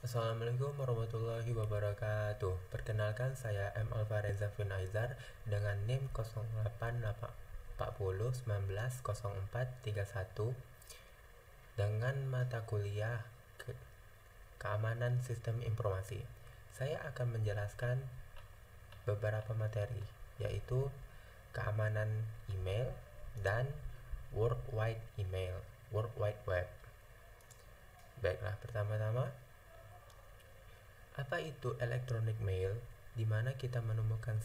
Assalamualaikum warahmatullahi wabarakatuh. Perkenalkan, saya M. Alvareza Finaizar dengan NIM 0840190431 dengan mata kuliah Keamanan Sistem Informasi. Saya akan menjelaskan beberapa materi, yaitu keamanan email dan World Wide Email, World Wide Web. Baiklah, pertama-tama, apa itu electronic mail? Di mana kita menemukan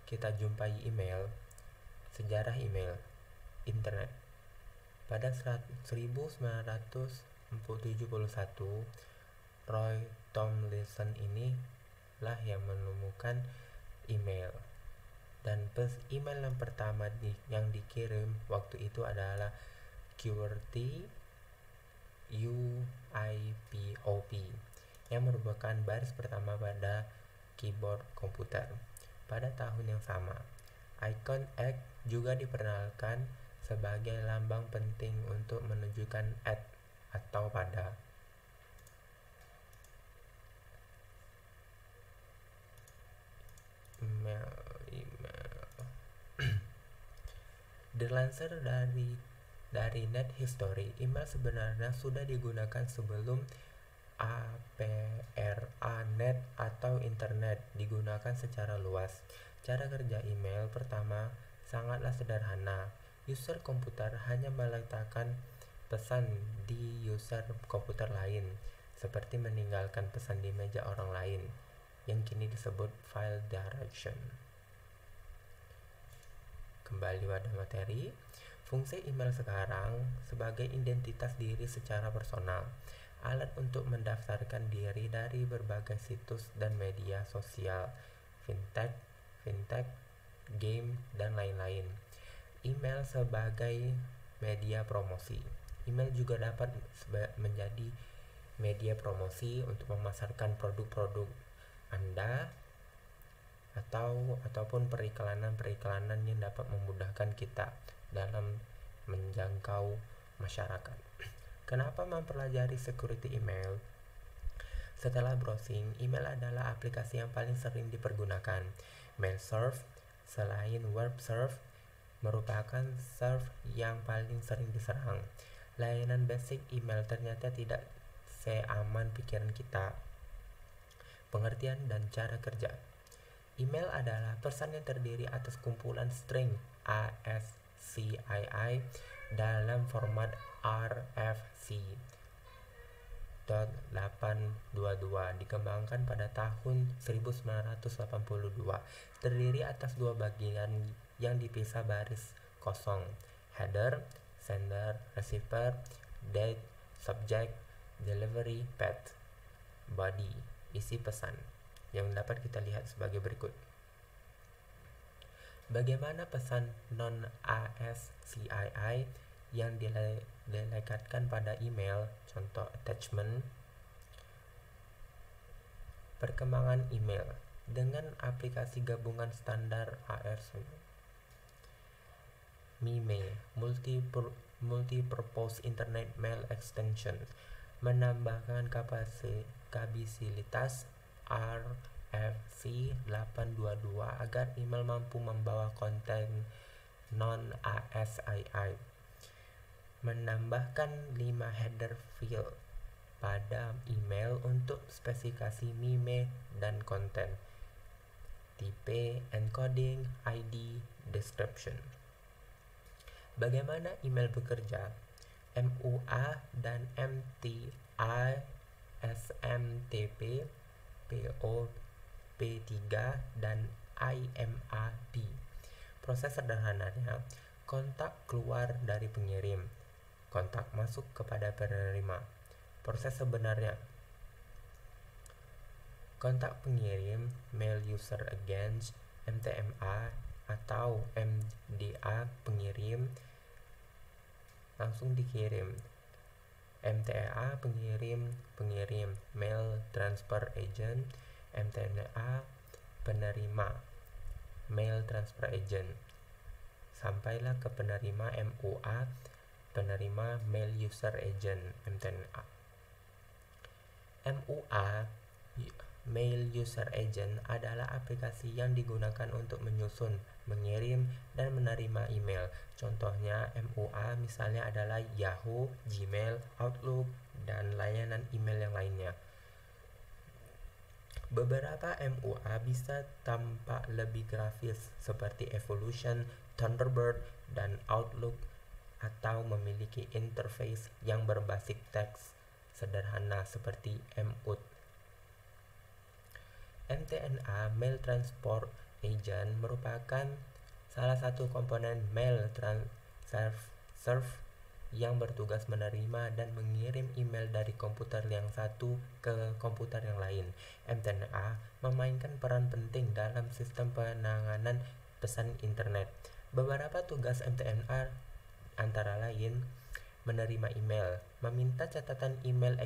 kita jumpai email, sejarah email, internet. Pada 1971, Roy Tomlinson inilah yang menemukan email. Dan email yang pertama yang dikirim waktu itu adalah QWERTY UIPOP, yang merupakan baris pertama pada keyboard komputer. Pada tahun yang sama, icon X juga diperkenalkan sebagai lambang penting untuk menunjukkan atau pada. Email. Dilansir dari Net History, email sebenarnya sudah digunakan sebelum APRANet atau internet digunakan secara luas. Cara kerja email pertama sangatlah sederhana. User komputer hanya meletakkan pesan di user komputer lain, seperti meninggalkan pesan di meja orang lain, yang kini disebut file direction. Kembali pada materi. Fungsi email sekarang sebagai identitas diri secara personal, alat untuk mendaftarkan diri dari berbagai situs dan media sosial, fintech, game, dan lain-lain. Email sebagai media promosi. Email juga dapat menjadi media promosi untuk memasarkan produk-produk Anda ataupun periklanan yang dapat memudahkan kita dalam menjangkau masyarakat. Kenapa mempelajari security email? Setelah browsing, email adalah aplikasi yang paling sering dipergunakan. MailServe, selain WebServe, merupakan serve yang paling sering diserang. Layanan basic email ternyata tidak seaman pikiran kita. Pengertian dan cara kerja. Email adalah pesan yang terdiri atas kumpulan string ASCII dalam format RFC .822 dikembangkan pada tahun 1982. Terdiri atas dua bagian yang dipisah baris kosong: header, sender, receiver, date, subject, delivery path, body, isi pesan, yang dapat kita lihat sebagai berikut. Bagaimana pesan non-ASCII yang dilekatkan pada email, contoh attachment. Perkembangan email dengan aplikasi gabungan standar ARS MIME, Multi-Purpose Internet Mail Extension, menambahkan kapasitas RFC 822 agar email mampu membawa konten non-ASCII. Menambahkan 5 header field pada email untuk spesifikasi MIME dan konten, tipe, encoding, ID, description. Bagaimana email bekerja? MUA dan MTI, SMTP, POP3, dan IMAP. Proses sederhananya, kontak keluar dari pengirim, kontak masuk kepada penerima. Proses sebenarnya, kontak pengirim, mail user against MTMA atau MDA pengirim langsung dikirim. MTA pengirim, mail transfer agent. MTNA penerima, mail transfer agent. Sampailah ke penerima MUA, penerima mail user agent MTNA. MUA Mail User Agent adalah aplikasi yang digunakan untuk menyusun, mengirim, dan menerima email. Contohnya MUA misalnya adalah Yahoo, Gmail, Outlook, dan layanan email yang lainnya. Beberapa MUA bisa tampak lebih grafis seperti Evolution, Thunderbird, dan Outlook, atau memiliki interface yang berbasis teks sederhana seperti MUT. MTNA Mail Transport Agent merupakan salah satu komponen mail serve yang bertugas menerima dan mengirim email dari komputer yang satu ke komputer yang lain. MTNA memainkan peran penting dalam sistem penanganan pesan internet. Beberapa tugas MTNA antara lain menerima email, meminta catatan email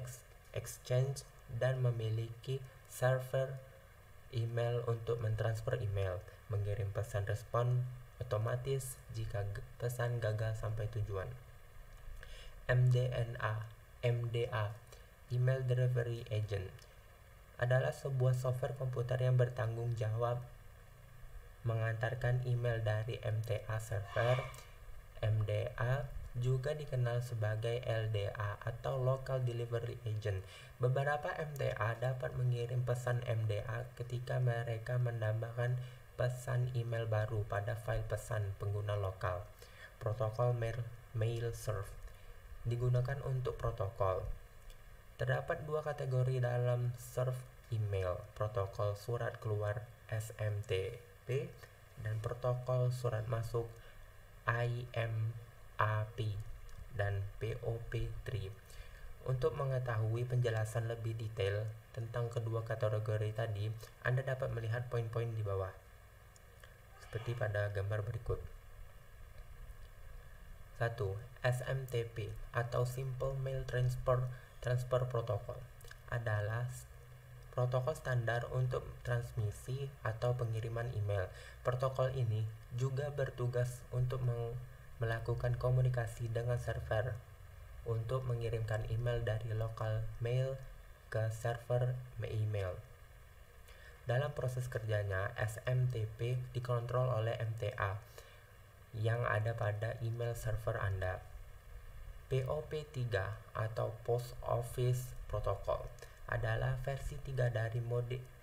exchange, dan memiliki server email untuk mentransfer email, mengirim pesan respon otomatis jika pesan gagal sampai tujuan. MDA Email Delivery Agent adalah sebuah software komputer yang bertanggung jawab mengantarkan email dari MTA server. MDA juga dikenal sebagai LDA atau Local Delivery Agent. Beberapa MDA dapat mengirim pesan MDA ketika mereka menambahkan pesan email baru pada file pesan pengguna lokal. Protokol mail serve digunakan untuk protokol. Terdapat dua kategori dalam serve email: protokol surat keluar SMTP dan protokol surat masuk IMAP dan POP3. Untuk mengetahui penjelasan lebih detail tentang kedua kategori tadi, Anda dapat melihat poin-poin di bawah seperti pada gambar berikut. 1. SMTP atau Simple Mail Transfer Protocol adalah protokol standar untuk transmisi atau pengiriman email. Protokol ini juga bertugas untuk melakukan komunikasi dengan server untuk mengirimkan email dari lokal mail ke server email. Dalam proses kerjanya, SMTP dikontrol oleh MTA yang ada pada email server Anda. POP3 atau Post Office Protocol adalah versi 3 dari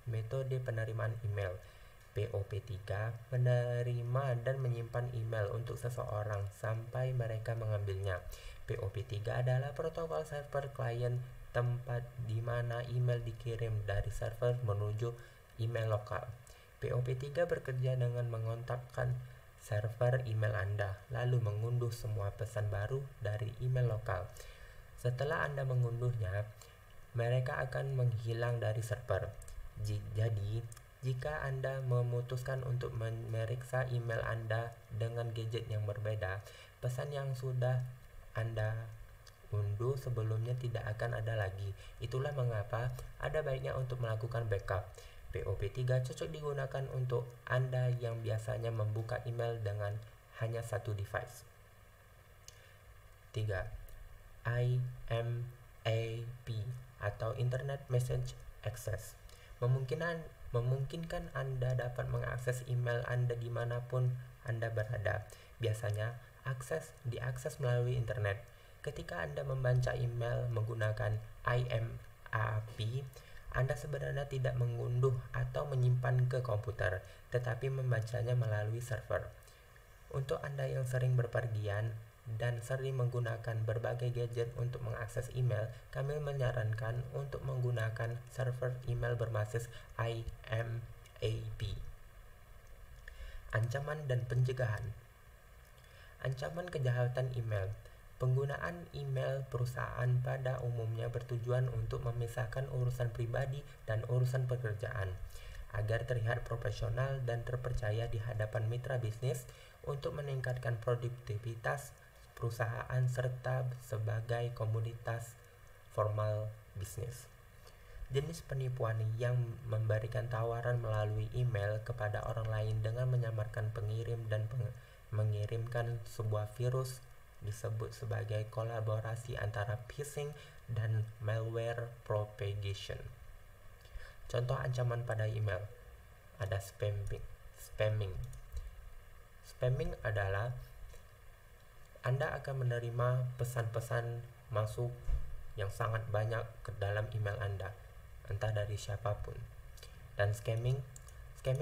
metode penerimaan email. POP3 menerima dan menyimpan email untuk seseorang sampai mereka mengambilnya. POP3 adalah protokol server klien, tempat di mana email dikirim dari server menuju email lokal. POP3 bekerja dengan mengontakkan server email Anda, lalu mengunduh semua pesan baru dari email lokal. Setelah Anda mengunduhnya, mereka akan menghilang dari server. Jadi, jika Anda memutuskan untuk memeriksa email Anda dengan gadget yang berbeda, pesan yang sudah Anda unduh sebelumnya tidak akan ada lagi. Itulah mengapa ada baiknya untuk melakukan backup. POP3 cocok digunakan untuk Anda yang biasanya membuka email dengan hanya satu device. 3. IMAP atau Internet Message Access memungkinkan Anda dapat mengakses email Anda dimanapun Anda berada. Biasanya, diakses melalui internet. Ketika Anda membaca email menggunakan IMAP, Anda sebenarnya tidak mengunduh atau menyimpan ke komputer, tetapi membacanya melalui server. Untuk Anda yang sering berpergian dan sering menggunakan berbagai gadget untuk mengakses email, kami menyarankan untuk menggunakan server email berbasis IMAP. Ancaman dan pencegahan. Ancaman kejahatan email. Penggunaan email perusahaan pada umumnya bertujuan untuk memisahkan urusan pribadi dan urusan pekerjaan agar terlihat profesional dan terpercaya di hadapan mitra bisnis, untuk meningkatkan produktivitas perusahaan serta sebagai komunitas formal bisnis. Jenis penipuan yang memberikan tawaran melalui email kepada orang lain dengan menyamarkan pengirim dan mengirimkan sebuah virus disebut sebagai kolaborasi antara phishing dan malware propagation. Contoh ancaman pada email ada spamming. Spamming adalah Anda akan menerima pesan-pesan masuk yang sangat banyak ke dalam email Anda, entah dari siapapun. Dan scamming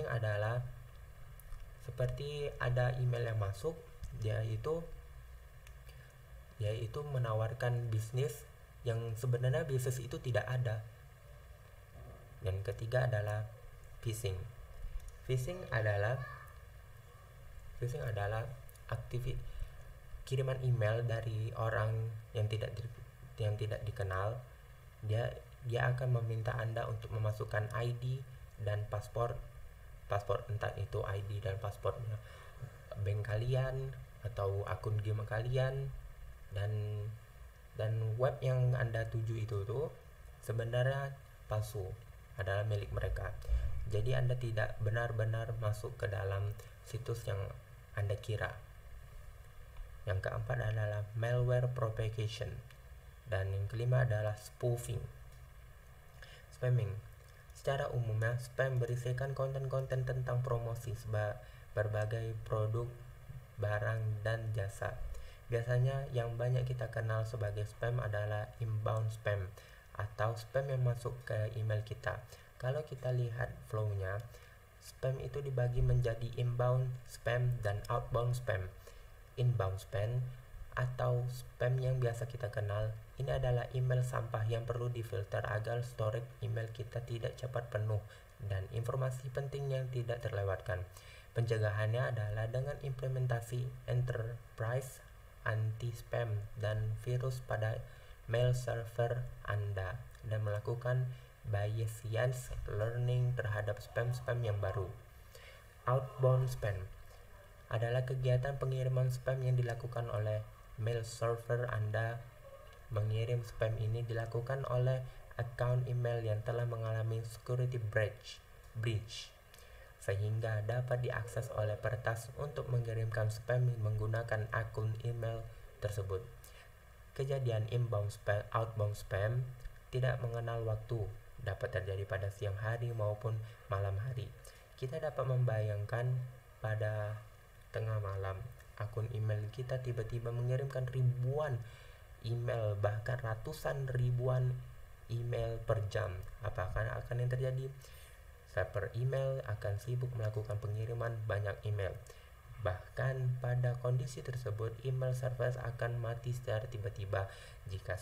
adalah seperti ada email yang masuk, yaitu menawarkan bisnis yang sebenarnya bisnis itu tidak ada. Dan ketiga adalah phishing. Phishing adalah kiriman email dari orang yang tidak dikenal. Dia akan meminta Anda untuk memasukkan ID dan paspor, entah itu ID dan paspornya bank kalian atau akun game kalian, dan web yang Anda tuju itu tuh sebenarnya palsu, adalah milik mereka. Jadi Anda tidak benar-benar masuk ke dalam situs yang Anda kira. Yang keempat adalah malware propagation. Dan yang kelima adalah spoofing. Spamming. Secara umumnya, spam berisikan konten-konten tentang promosi berbagai produk, barang, dan jasa. Biasanya yang banyak kita kenal sebagai spam adalah inbound spam atau spam yang masuk ke email kita. Kalau kita lihat flow-nya, spam itu dibagi menjadi inbound spam dan outbound spam. Inbound spam atau spam yang biasa kita kenal, ini adalah email sampah yang perlu difilter agar storage email kita tidak cepat penuh dan informasi penting yang tidak terlewatkan. Pencegahannya adalah dengan implementasi enterprise anti-spam dan virus pada mail server Anda dan melakukan Bayesian learning terhadap spam-spam yang baru. Outbound spam adalah kegiatan pengiriman spam yang dilakukan oleh mail server Anda. Mengirim spam ini dilakukan oleh account email yang telah mengalami security breach sehingga dapat diakses oleh peretas untuk mengirimkan spam menggunakan akun email tersebut. Kejadian inbound spam, outbound spam tidak mengenal waktu, dapat terjadi pada siang hari maupun malam hari. Kita dapat membayangkan pada tengah malam akun email kita tiba-tiba mengirimkan ribuan email, bahkan ratusan ribuan email per jam. Apakah akan yang terjadi? Server email akan sibuk melakukan pengiriman banyak email. Bahkan pada kondisi tersebut, email server akan mati secara tiba-tiba. Jika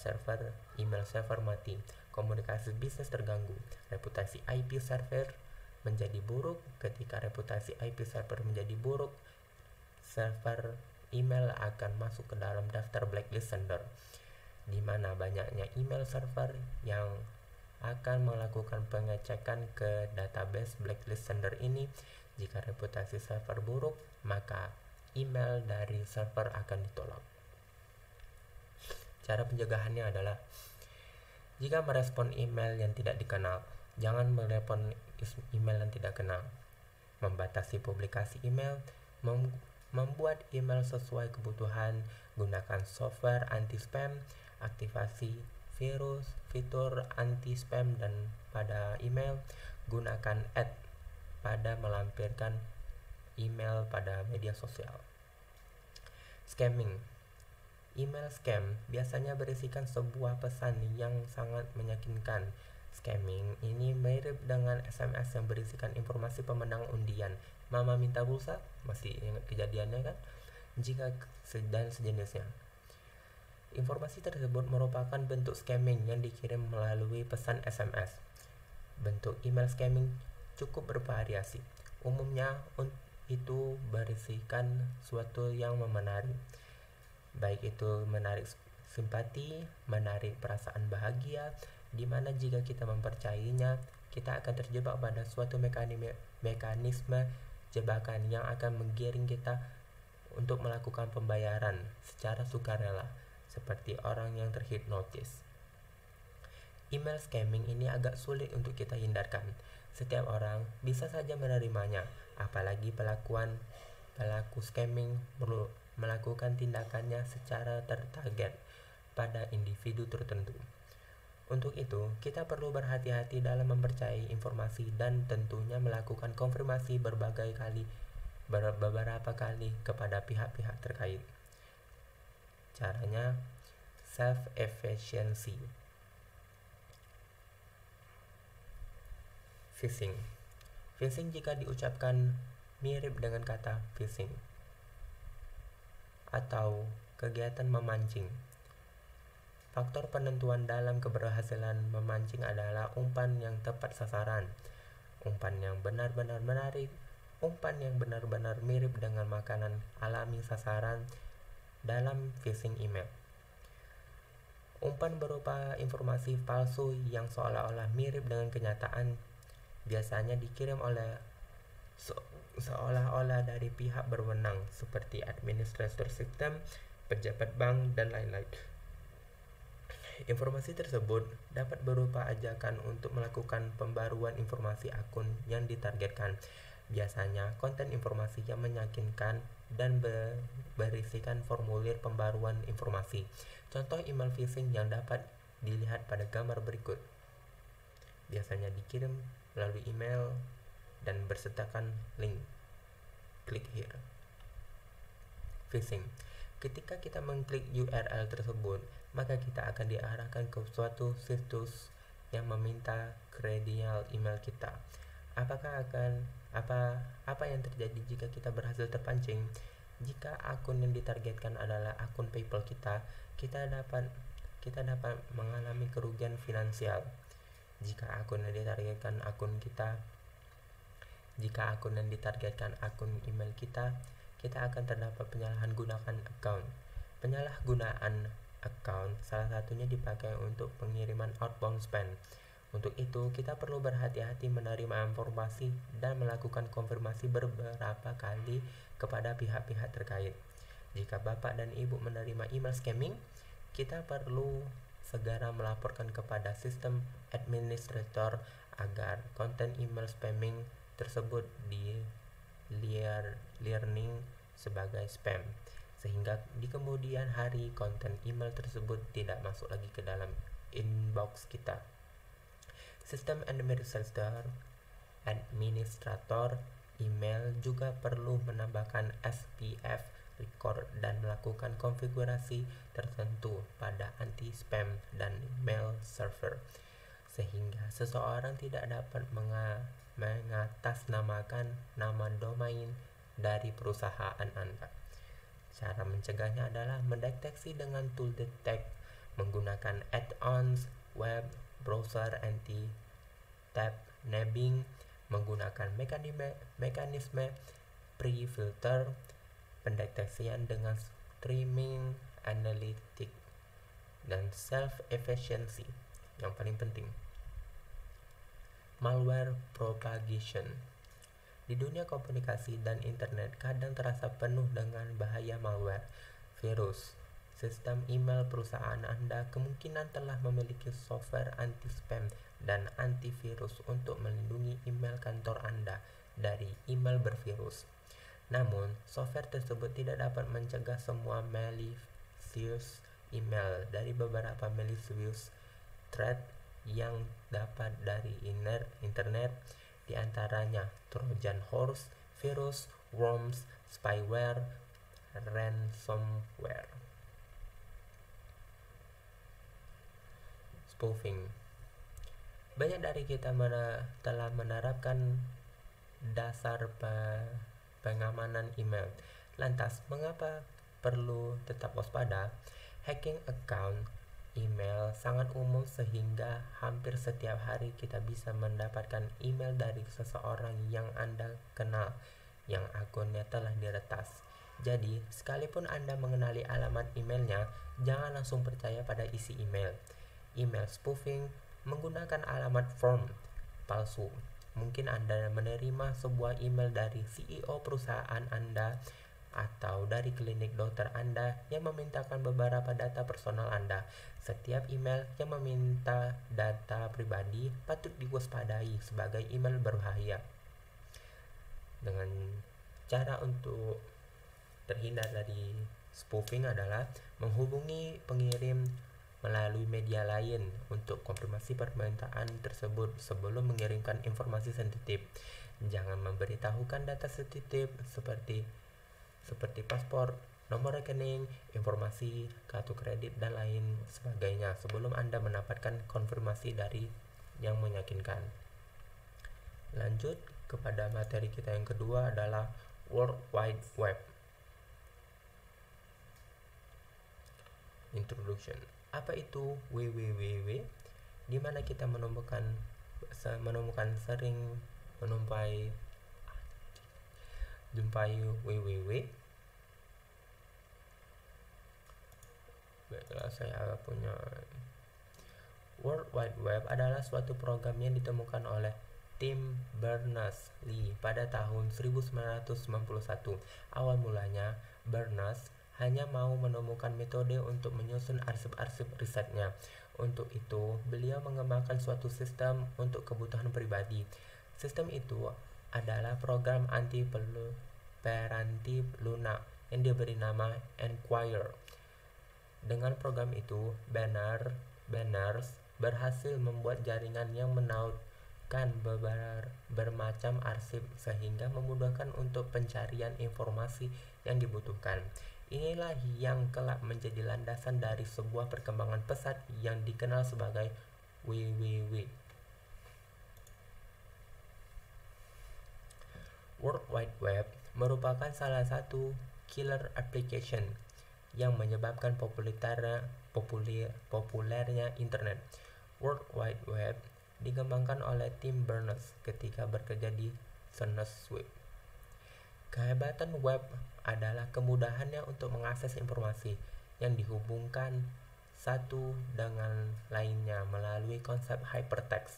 email server mati, komunikasi bisnis terganggu. Reputasi IP server menjadi buruk. Ketika reputasi IP server menjadi buruk, server email akan masuk ke dalam daftar blacklist sender, di mana banyaknya email server yang akan melakukan pengecekan ke database blacklist sender ini. Jika reputasi server buruk, maka email dari server akan ditolak. Cara pencegahannya adalah jika merespon email yang tidak dikenal, jangan merespon email yang tidak kenal. Membatasi publikasi email, membuat email sesuai kebutuhan, gunakan software anti-spam, aktivasi fitur anti-spam dan pada email, gunakan ad pada melampirkan email pada media sosial. Scamming. Email scam biasanya berisikan sebuah pesan yang sangat meyakinkan. Scamming ini mirip dengan SMS yang berisikan informasi pemenang undian. Mama minta pulsa, masih ingat kejadiannya kan? Dan sejenisnya. Informasi tersebut merupakan bentuk scamming yang dikirim melalui pesan SMS. Bentuk email scamming cukup bervariasi. Umumnya itu berisikan sesuatu yang menarik, baik itu menarik simpati, menarik perasaan bahagia, di mana jika kita mempercayainya, kita akan terjebak pada suatu mekanisme jebakan yang akan menggiring kita untuk melakukan pembayaran secara sukarela, seperti orang yang terhipnotis. Email scamming ini agak sulit untuk kita hindarkan. Setiap orang bisa saja menerimanya, apalagi pelaku scamming melakukan tindakannya secara tertarget pada individu tertentu. Untuk itu, kita perlu berhati-hati dalam mempercayai informasi dan tentunya melakukan konfirmasi beberapa kali kepada pihak-pihak terkait. Caranya self-efficiency. Phishing. Phishing jika diucapkan mirip dengan kata phishing atau kegiatan memancing. Faktor penentuan dalam keberhasilan memancing adalah umpan yang tepat sasaran, umpan yang benar-benar menarik, umpan yang benar-benar mirip dengan makanan alami sasaran dalam phishing email. Umpan berupa informasi palsu yang seolah-olah mirip dengan kenyataan biasanya dikirim oleh seolah-olah dari pihak berwenang seperti administrator sistem, pejabat bank, dan lain-lain. Informasi tersebut dapat berupa ajakan untuk melakukan pembaruan informasi akun yang ditargetkan. Biasanya konten informasi yang meyakinkan dan berisikan formulir pembaruan informasi. Contoh email phishing yang dapat dilihat pada gambar berikut. Biasanya dikirim melalui email dan bersertakan link. Klik here. Phishing. Ketika kita mengklik URL tersebut, maka kita akan diarahkan ke suatu situs yang meminta kredensial email kita. Apa yang terjadi jika kita berhasil terpancing? Jika akun yang ditargetkan adalah akun PayPal kita dapat mengalami kerugian finansial. Jika akun yang ditargetkan akun email kita akan terdapat penyalahgunaan account. Penyalahgunaan account salah satunya dipakai untuk pengiriman outbound spam. Untuk itu, kita perlu berhati-hati menerima informasi dan melakukan konfirmasi beberapa kali kepada pihak-pihak terkait. Jika Bapak dan Ibu menerima email scamming, kita perlu segera melaporkan kepada sistem administrator agar konten email spamming tersebut learning sebagai spam, sehingga di kemudian hari konten email tersebut tidak masuk lagi ke dalam inbox kita. Sistem administrator email juga perlu menambahkan SPF record dan melakukan konfigurasi tertentu pada anti-spam dan mail server, sehingga seseorang tidak dapat mengatasnamakan nama domain dari perusahaan Anda. Cara mencegahnya adalah mendeteksi dengan tool detect, menggunakan add-ons web browser anti-tab nabbing, menggunakan mekanisme pre-filter, pendeteksian dengan streaming analytic, dan self-efficiency. Yang paling penting, malware propagation. Di dunia komunikasi dan internet kadang terasa penuh dengan bahaya malware, virus. Sistem email perusahaan Anda kemungkinan telah memiliki software anti-spam dan antivirus untuk melindungi email kantor Anda dari email bervirus. Namun, software tersebut tidak dapat mencegah semua malicious email. Dari beberapa malicious threat yang dapat dari internet, di antaranya Trojan horse, virus, worms, spyware, ransomware. Spoofing. Banyak dari kita telah menerapkan dasar pengamanan email. Lantas, mengapa perlu tetap waspada? Hacking account email sangat umum sehingga hampir setiap hari kita bisa mendapatkan email dari seseorang yang Anda kenal yang akunnya telah diretas. Jadi, sekalipun Anda mengenali alamat emailnya, jangan langsung percaya pada isi email. Email spoofing menggunakan alamat form palsu. Mungkin Anda menerima sebuah email dari CEO perusahaan Anda atau dari klinik dokter Anda yang memintakan beberapa data personal Anda. Setiap email yang meminta data pribadi patut diwaspadai sebagai email berbahaya. Dengan cara untuk terhindar dari spoofing adalah menghubungi pengirim melalui media lain untuk konfirmasi permintaan tersebut sebelum mengirimkan informasi sensitif. Jangan memberitahukan data sensitif seperti paspor, nomor rekening, informasi kartu kredit dan lain sebagainya sebelum Anda mendapatkan konfirmasi dari yang meyakinkan. Lanjut kepada materi kita yang kedua adalah World Wide Web. Introduction. Apa itu www? Di mana kita menemukan sering jumpai www. Baiklah, saya punya World Wide Web adalah suatu program yang ditemukan oleh Tim Berners-Lee pada tahun 1991. Awal mulanya, Berners hanya mau menemukan metode untuk menyusun arsip-arsip risetnya. Untuk itu, beliau mengembangkan suatu sistem untuk kebutuhan pribadi. Sistem itu adalah program anti-preemptif lunak yang diberi nama Enquirer. Dengan program itu, Berners berhasil membuat jaringan yang menautkan bermacam arsip sehingga memudahkan untuk pencarian informasi yang dibutuhkan. Inilah yang kelak menjadi landasan dari sebuah perkembangan pesat yang dikenal sebagai www. World Wide Web merupakan salah satu killer application yang menyebabkan populernya internet. World Wide Web dikembangkan oleh Tim Berners ketika bekerja di SunSwift. Kehebatan web adalah kemudahannya untuk mengakses informasi yang dihubungkan satu dengan lainnya melalui konsep hypertext.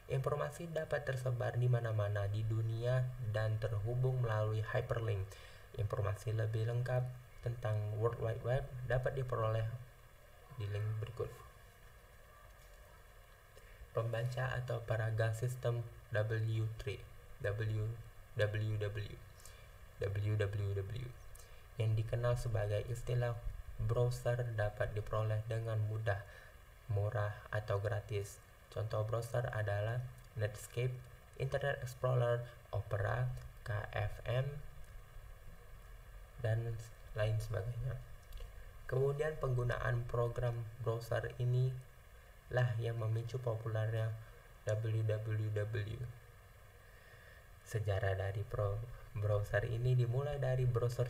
Informasi dapat tersebar di mana-mana di dunia dan terhubung melalui hyperlink. Informasi lebih lengkap tentang World Wide Web dapat diperoleh di link berikut. Pembaca atau paragraf sistem www yang dikenal sebagai istilah browser dapat diperoleh dengan mudah, murah atau gratis. Contoh browser adalah Netscape, Internet Explorer, Opera, KFM, dan lain sebagainya. Kemudian penggunaan program browser inilah yang memicu populernya www. Sejarah dari browser ini dimulai dari browser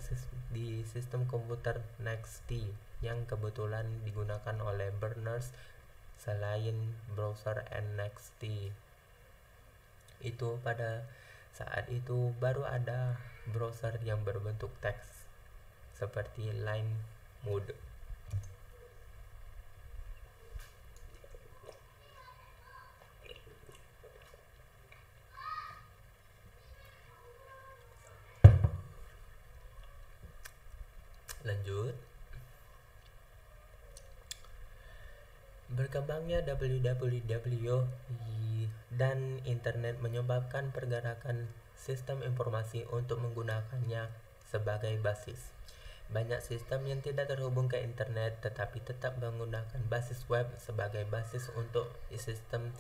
di sistem komputer NXT yang kebetulan digunakan oleh Berners. Selain browser NXT itu, pada saat itu baru ada browser yang berbentuk teks seperti Line Mode. Lanjut. Berkembangnya www dan internet menyebabkan pergerakan sistem informasi untuk menggunakannya sebagai basis. Banyak sistem yang tidak terhubung ke internet tetapi tetap menggunakan basis web sebagai basis untuk sistem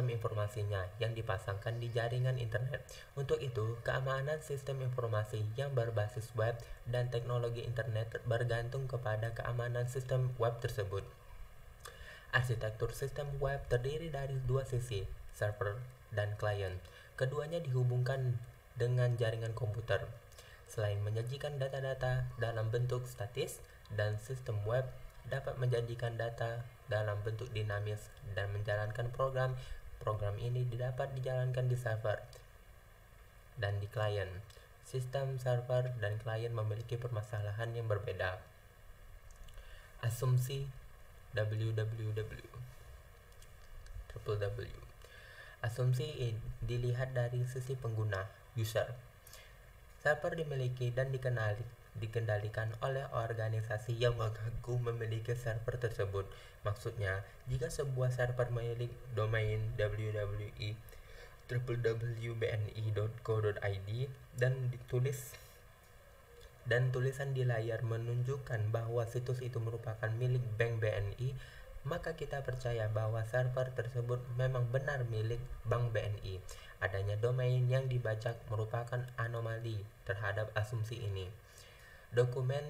informasinya yang dipasangkan di jaringan internet. Untuk itu, keamanan sistem informasi yang berbasis web dan teknologi internet bergantung kepada keamanan sistem web tersebut. Arsitektur sistem web terdiri dari dua sisi, server dan klien. Keduanya dihubungkan dengan jaringan komputer. Selain menyajikan data-data dalam bentuk statis, dan sistem web dapat menyajikan data dalam bentuk dinamis dan menjalankan program. Program ini dapat dijalankan di server dan di klien. Sistem server dan klien memiliki permasalahan yang berbeda. Asumsi www. Asumsi dilihat dari sisi pengguna, user. Server dimiliki dan dikendalikan oleh organisasi yang mengaku memiliki server tersebut. Maksudnya, jika sebuah server memiliki domain www.bni.co.id dan tulisan di layar menunjukkan bahwa situs itu merupakan milik Bank BNI, maka kita percaya bahwa server tersebut memang benar milik Bank BNI. Adanya domain yang dibajak merupakan anomali terhadap asumsi ini. Dokumen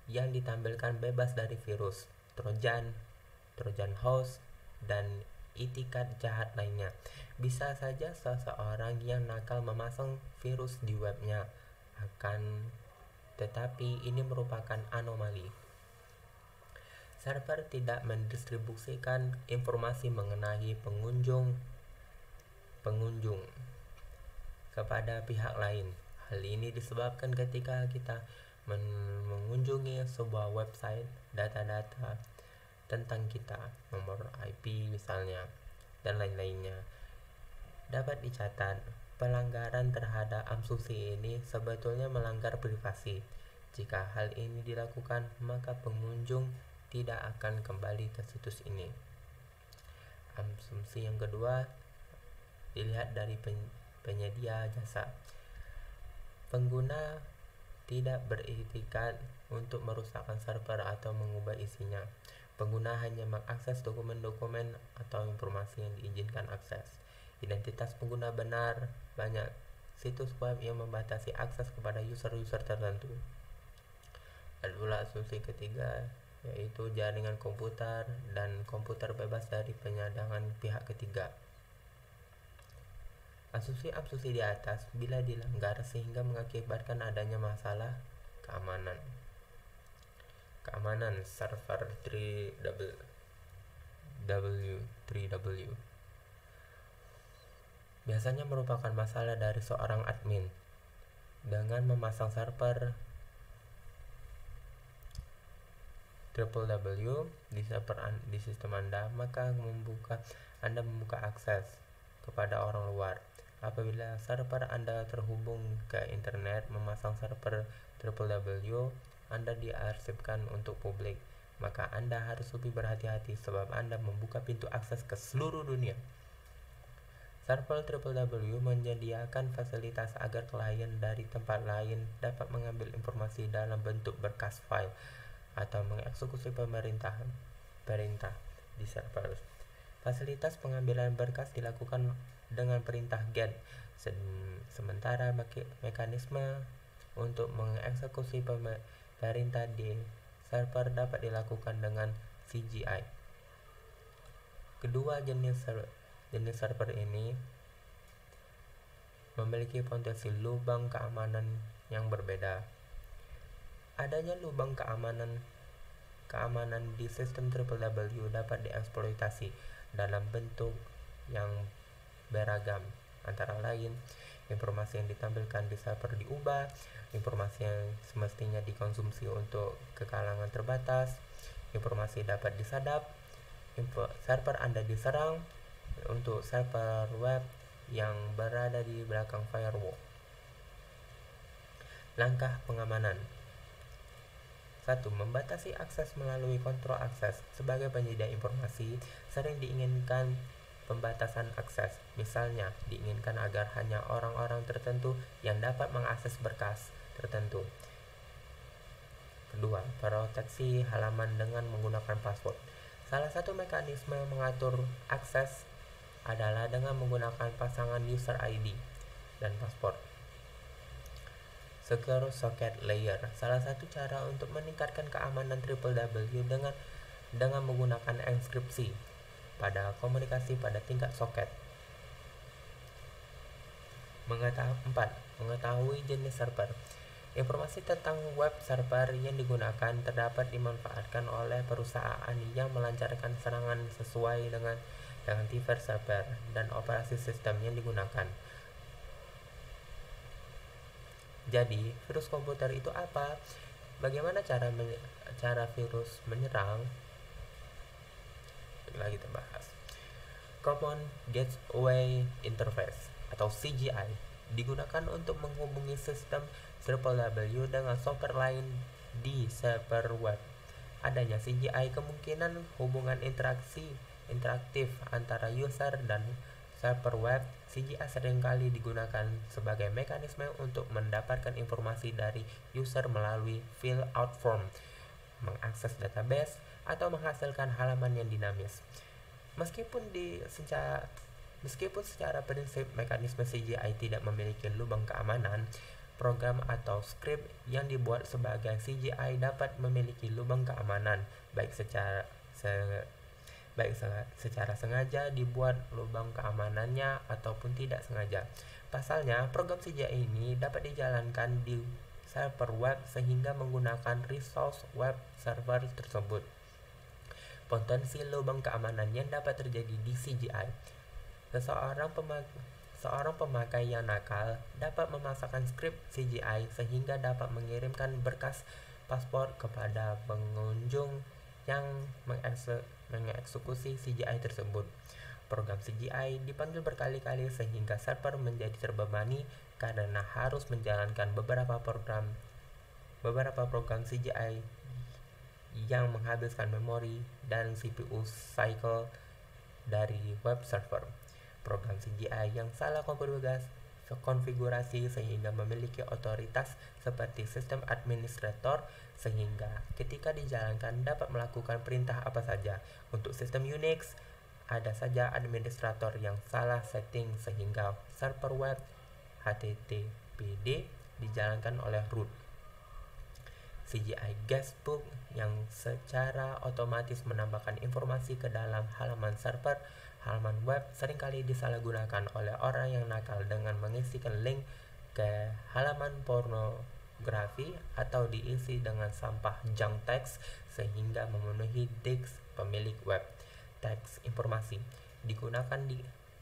yang ditampilkan bebas dari virus, trojan host, dan itikat jahat lainnya. Bisa saja seseorang yang nakal memasang virus di webnya, tetapi ini merupakan anomali. Server tidak mendistribusikan informasi mengenai pengunjung kepada pihak lain. Hal ini disebabkan ketika kita mengunjungi sebuah website, data-data tentang kita, nomor IP misalnya, dan lain-lainnya, dapat dicatat. Pelanggaran terhadap asumsi ini sebetulnya melanggar privasi. Jika hal ini dilakukan, maka pengunjung tidak akan kembali ke situs ini. Asumsi yang kedua dilihat dari penyedia jasa. Pengguna tidak beretikat untuk merusakkan server atau mengubah isinya. Pengguna hanya mengakses dokumen-dokumen atau informasi yang diizinkan akses. Identitas pengguna benar. Banyak situs web yang membatasi akses kepada user-user tertentu. Ada pula asumsi ketiga, yaitu jaringan komputer dan komputer bebas dari penyadangan pihak ketiga. Asumsi-asumsi di atas bila dilanggar sehingga mengakibatkan adanya masalah keamanan server 3W biasanya merupakan masalah dari seorang admin. Dengan memasang server www di sistem Anda, maka Anda membuka akses kepada orang luar. Apabila server Anda terhubung ke internet, memasang server www, Anda diarsipkan untuk publik. Maka Anda harus lebih berhati-hati sebab Anda membuka pintu akses ke seluruh dunia. Server www menyediakan fasilitas agar klien dari tempat lain dapat mengambil informasi dalam bentuk berkas file atau mengeksekusi perintah di server. Fasilitas pengambilan berkas dilakukan dengan perintah GET, sementara mekanisme untuk mengeksekusi perintah di server dapat dilakukan dengan CGI. Kedua jenis server ini memiliki potensi lubang keamanan yang berbeda. Adanya lubang keamanan di sistem www dapat dieksploitasi dalam bentuk yang beragam. Antara lain, informasi yang ditampilkan di server diubah, informasi yang semestinya dikonsumsi untuk kekalangan terbatas, informasi dapat disadap, server Anda diserang untuk server web yang berada di belakang firewall. Langkah pengamanan. 1. Membatasi akses melalui kontrol akses. Sebagai penyedia informasi, sering diinginkan pembatasan akses. Misalnya, diinginkan agar hanya orang-orang tertentu yang dapat mengakses berkas tertentu. Kedua, proteksi halaman dengan menggunakan password. Salah satu mekanisme mengatur akses adalah dengan menggunakan pasangan user ID dan password. Secure Socket Layer. Salah satu cara untuk meningkatkan keamanan www dengan menggunakan enkripsi pada komunikasi pada tingkat soket. 4. Mengetahui jenis server. Informasi tentang web server yang digunakan dapat dimanfaatkan oleh perusahaan yang melancarkan serangan sesuai dengan tipe server dan operasi sistem yang digunakan. Jadi, virus komputer itu apa? Bagaimana cara virus menyerang? Lagi kita bahas. Common Gateway Interface atau CGI digunakan untuk menghubungi sistem www dengan software lain di server web. Adanya CGI kemungkinan hubungan interaktif antara user dan server web. CGI seringkali digunakan sebagai mekanisme untuk mendapatkan informasi dari user melalui fill out form, mengakses database, atau menghasilkan halaman yang dinamis. Meskipun secara prinsip mekanisme CGI tidak memiliki lubang keamanan, program atau skrip yang dibuat sebagai CGI dapat memiliki lubang keamanan, baik secara sengaja dibuat lubang keamanannya ataupun tidak sengaja. Pasalnya, program CGI ini dapat dijalankan di server web sehingga menggunakan resource web server tersebut. Potensi lubang keamanan yang dapat terjadi di CGI. Seorang pemakai yang nakal dapat memasukkan skrip CGI sehingga dapat mengirimkan berkas paspor kepada pengunjung yang mengeksekusi CGI tersebut. Program CGI dipanggil berkali-kali sehingga server menjadi terbebani karena harus menjalankan beberapa program CGI yang menghabiskan memori dan CPU cycle dari web server. Program CGI yang salah konfigurasi sehingga memiliki otoritas seperti sistem administrator, sehingga ketika dijalankan dapat melakukan perintah apa saja. Untuk sistem Unix, ada saja administrator yang salah setting sehingga server web HTTPD dijalankan oleh root. CGI guestbook yang secara otomatis menambahkan informasi ke dalam halaman server, halaman web seringkali disalahgunakan oleh orang yang nakal dengan mengisikan link ke halaman pornografi atau diisi dengan sampah junk text sehingga memenuhi disk pemilik web. Teks informasi digunakan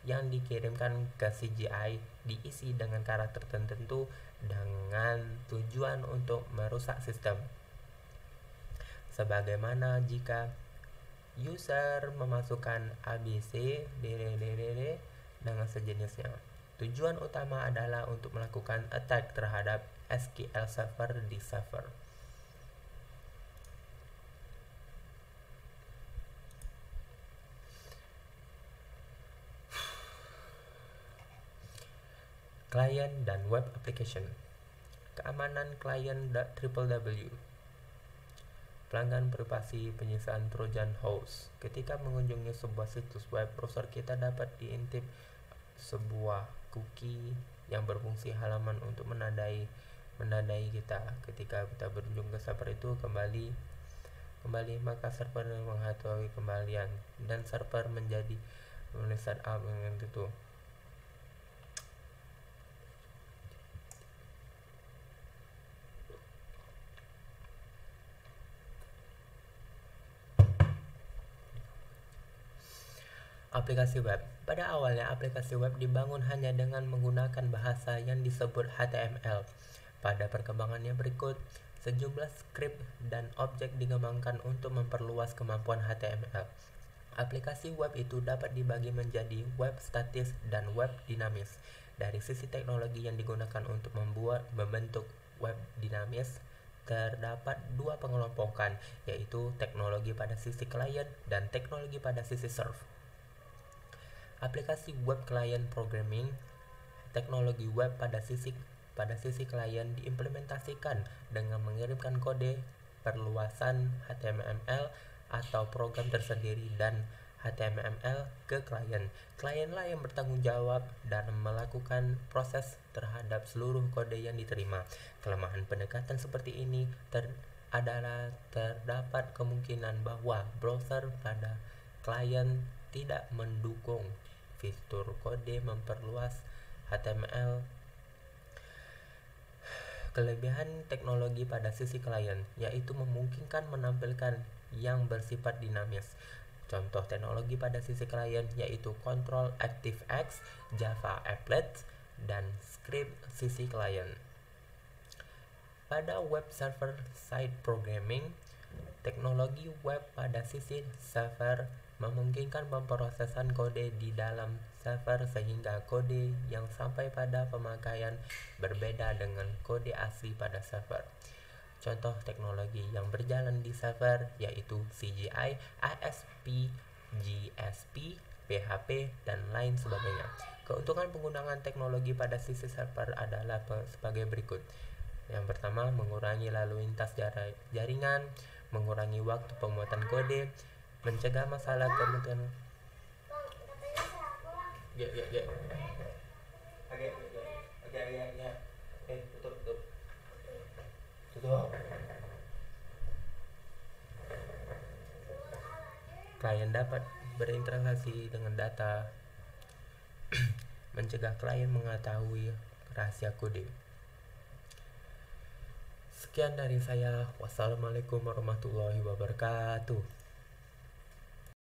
yang dikirimkan ke CGI diisi dengan karakter tertentu dengan tujuan untuk merusak sistem. Sebagaimana jika user memasukkan ABC dengan sejenisnya. Tujuan utama adalah untuk melakukan attack terhadap SQL server di server. Client dan web application. Keamanan klien www. Pelanggan privasi penyisian Trojan Horse. Ketika mengunjungi sebuah situs web, browser kita dapat diintip sebuah cookie yang berfungsi halaman untuk menandai kita. Ketika kita berkunjung ke server itu kembali maka server mengetahui kembalian dan server menjadi setup dengan itu. Aplikasi web. Pada awalnya, aplikasi web dibangun hanya dengan menggunakan bahasa yang disebut HTML. Pada perkembangannya berikut, sejumlah skrip dan objek dikembangkan untuk memperluas kemampuan HTML. Aplikasi web itu dapat dibagi menjadi web statis dan web dinamis. Dari sisi teknologi yang digunakan untuk membentuk web dinamis, terdapat dua pengelompokan, yaitu teknologi pada sisi klien dan teknologi pada sisi server. Aplikasi web client programming, teknologi web pada sisi klien diimplementasikan dengan mengirimkan kode perluasan HTML atau program tersendiri dan HTML ke klien. Klienlah yang bertanggung jawab dan melakukan proses terhadap seluruh kode yang diterima. Kelemahan pendekatan seperti ini terdapat kemungkinan bahwa browser pada klien tidak mendukung fitur kode memperluas HTML. Kelebihan teknologi pada sisi klien yaitu memungkinkan menampilkan yang bersifat dinamis. Contoh teknologi pada sisi klien yaitu Control ActiveX, Java Applets, dan script sisi klien. Pada web server side programming, teknologi web pada sisi server memungkinkan pemrosesan kode di dalam server sehingga kode yang sampai pada pemakaian berbeda dengan kode asli pada server. Contoh teknologi yang berjalan di server yaitu CGI, ASP, GSP, PHP, dan lain sebagainya. Keuntungan penggunaan teknologi pada sisi server adalah sebagai berikut. Yang pertama, mengurangi lalu lintas jaringan, mengurangi waktu pembuatan kode, mencegah masalah kemudian tutup. Klien dapat berinteraksi dengan data, mencegah klien mengetahui rahasia kode. Sekian dari saya. Wassalamualaikum warahmatullahi wabarakatuh.